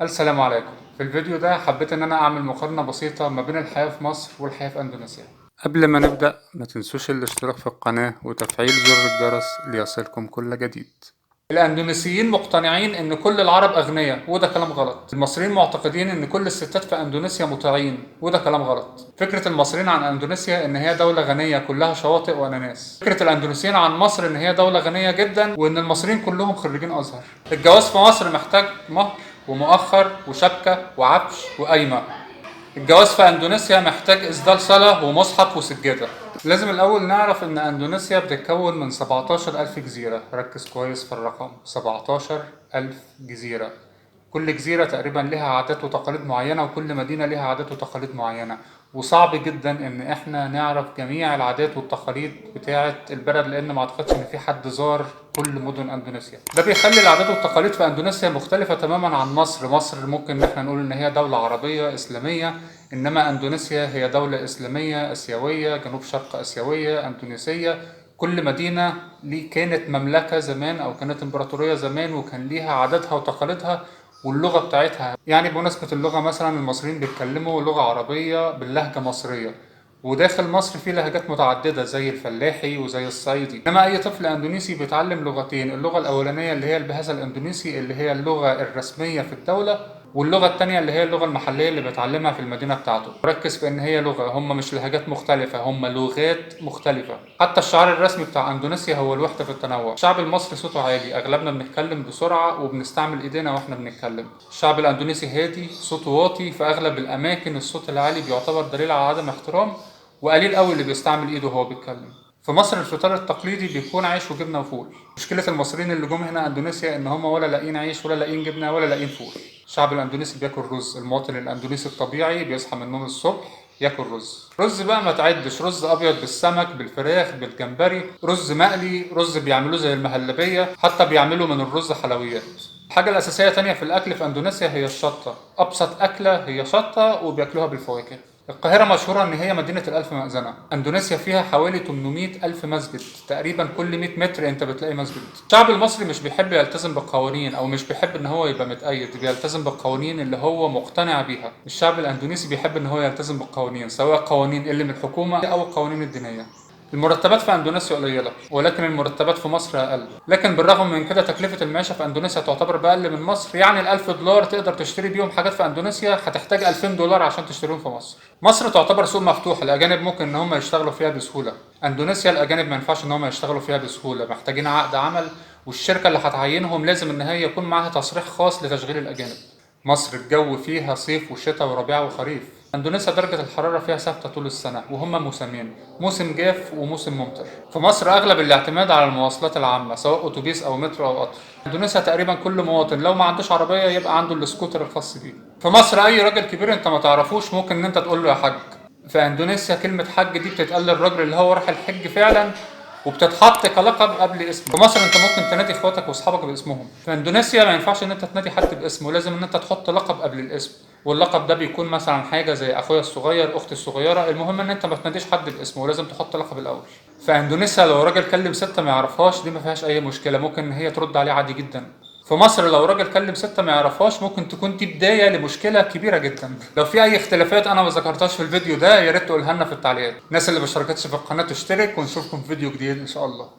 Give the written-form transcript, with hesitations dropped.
السلام عليكم. في الفيديو ده حبيت ان انا اعمل مقارنة بسيطة ما بين الحياة في مصر والحياة في اندونيسيا. قبل ما نبدأ ما تنسوش الاشتراك في القناة وتفعيل زر الجرس ليصلكم كل جديد. الاندونيسيين مقتنعين ان كل العرب اغنياء، وده كلام غلط. المصريين معتقدين ان كل الستات في اندونيسيا مطيعين، وده كلام غلط. فكرة المصريين عن اندونيسيا ان هي دولة غنية كلها شواطئ واناناس. فكرة الاندونيسيين عن مصر ان هي دولة غنية جدا وان المصريين كلهم خريجين ازهر. الجواز في مصر محتاج مهر ومؤخر وشبكة وعفش وقايمة. الجواز في اندونيسيا محتاج اسدال صلاة ومصحف وسجادة. لازم الاول نعرف ان اندونيسيا بتتكون من 17,000 جزيرة. ركز كويس في الرقم 17,000 جزيرة. كل جزيرة تقريبا لها عادات وتقاليد معينة، وكل مدينة لها عادات وتقاليد معينة، وصعب جدا ان احنا نعرف جميع العادات والتقاليد بتاعة البلد، لان ما اعتقدش ان في حد زار كل مدن اندونيسيا. ده بيخلي العادات والتقاليد في اندونيسيا مختلفة تماما عن مصر. مصر ممكن ان احنا نقول ان هي دولة عربية اسلامية، انما اندونيسيا هي دولة اسلامية اسيوية جنوب شرق اسيوية اندونيسية. كل مدينة كانت مملكة زمان او كانت امبراطورية زمان، وكان ليها عاداتها وتقاليدها واللغة بتاعتها. يعني بمناسبة اللغة، مثلا المصريين بيتكلموا لغة عربية باللهجة مصرية، وداخل مصر في لهجات متعددة زي الفلاحي وزي الصعيدي. انما اي طفل اندونيسي بيتعلم لغتين: اللغة الاولانية اللي هي البهذا الاندونيسي اللي هي اللغة الرسمية في الدولة، واللغة التانية اللي هي اللغة المحلية اللي بيتعلمها في المدينة بتاعته. ركز في ان هي لغة، هم مش لهجات مختلفة، هم لغات مختلفة. حتى الشعار الرسمي بتاع اندونيسيا هو الوحدة في التنوع. الشعب المصري صوته عالي، اغلبنا بنتكلم بسرعة وبنستعمل ايدينا واحنا بنتكلم. الشعب الاندونيسي هادي، صوته واطي. في اغلب الاماكن الصوت العالي بيعتبر دليل على عدم احترام، وقليل قوي اللي بيستعمل ايده وهو بيتكلم. في مصر الفطار التقليدي بيكون عيش وجبنه وفول. مشكله المصريين اللي جم هنا اندونيسيا ان هم ولا لاقيين عيش ولا لاقيين جبنه ولا لاقيين فول. الشعب الاندونيسي بياكل رز. المواطن الاندونيسي الطبيعي بيصحى من النوم الصبح ياكل رز. رز بقى ما تعدش: رز ابيض بالسمك بالفراخ بالجمبري، رز مقلي، رز بيعملوه زي المهلبيه، حتى بيعملوا من الرز حلويات. الحاجة الأساسية تانية في الأكل في أندونيسيا هي الشطة. أبسط أكلة هي شطة وبياكلوها بالفواكه. القاهرة مشهورة إن هي مدينة الألف مأذنة. أندونيسيا فيها حوالي 800 ألف مسجد، تقريبا كل 100 متر أنت بتلاقي مسجد. الشعب المصري مش بيحب يلتزم بالقوانين، أو مش بيحب إن هو يبقى متقيد، بيلتزم بالقوانين اللي هو مقتنع بيها. الشعب الأندونيسي بيحب إن هو يلتزم بالقوانين، سواء قوانين اللي من الحكومة أو القوانين الدينية. المرتبات في اندونيسيا قليله، ولكن المرتبات في مصر اقل. لكن بالرغم من كده تكلفه المعيشه في اندونيسيا تعتبر باقل من مصر. يعني ال1000 دولار تقدر تشتري بيهم حاجات في اندونيسيا، هتحتاج 2000 دولار عشان تشتريهم في مصر. مصر تعتبر سوق مفتوح، الاجانب ممكن ان هم يشتغلوا فيها بسهوله. اندونيسيا الاجانب ما ينفعش ان هم يشتغلوا فيها بسهوله، محتاجين عقد عمل، والشركه اللي هتعينهم لازم ان هي يكون معاها تصريح خاص لتشغيل الاجانب. مصر الجو فيها صيف وشتاء وربيع وخريف. اندونيسيا درجة الحرارة فيها ثابتة طول السنة، وهما موسمين: موسم جاف وموسم ممطر. في مصر أغلب الاعتماد على المواصلات العامة، سواء أتوبيس أو مترو أو قطر. اندونيسيا تقريبا كل مواطن لو ما عندوش عربية يبقى عنده السكوتر الخاص بيه. في مصر أي راجل كبير أنت ما تعرفوش ممكن إن أنت تقول له يا حاج. في اندونيسيا كلمة حج دي بتتقال للراجل اللي هو راح الحج فعلا، وبتتحط كلقب قبل اسمه. في مصر انت ممكن تنادي اخواتك واصحابك باسمهم. في اندونيسيا ما ينفعش ان انت تنادي حد باسمه، لازم ان انت تحط لقب قبل الاسم، واللقب ده بيكون مثلا حاجه زي اخويا الصغير، اختي الصغيره. المهم ان انت ما تناديش حد باسمه، ولازم تحط لقب الاول. في اندونيسيا لو راجل كلم ست ما يعرفهاش دي ما فيهاش اي مشكله، ممكن ان هي ترد عليه عادي جدا. في مصر لو راجل كلم ستة ما يعرفهاش ممكن تكون دي بداية لمشكلة كبيرة جدا. لو في أي اختلافات أنا ما ذكرتهاش في الفيديو ده يا ريت تقولها لنا في التعليقات. الناس اللي ما اشتركتش في القناة تشترك، ونشوفكم في فيديو جديد إن شاء الله.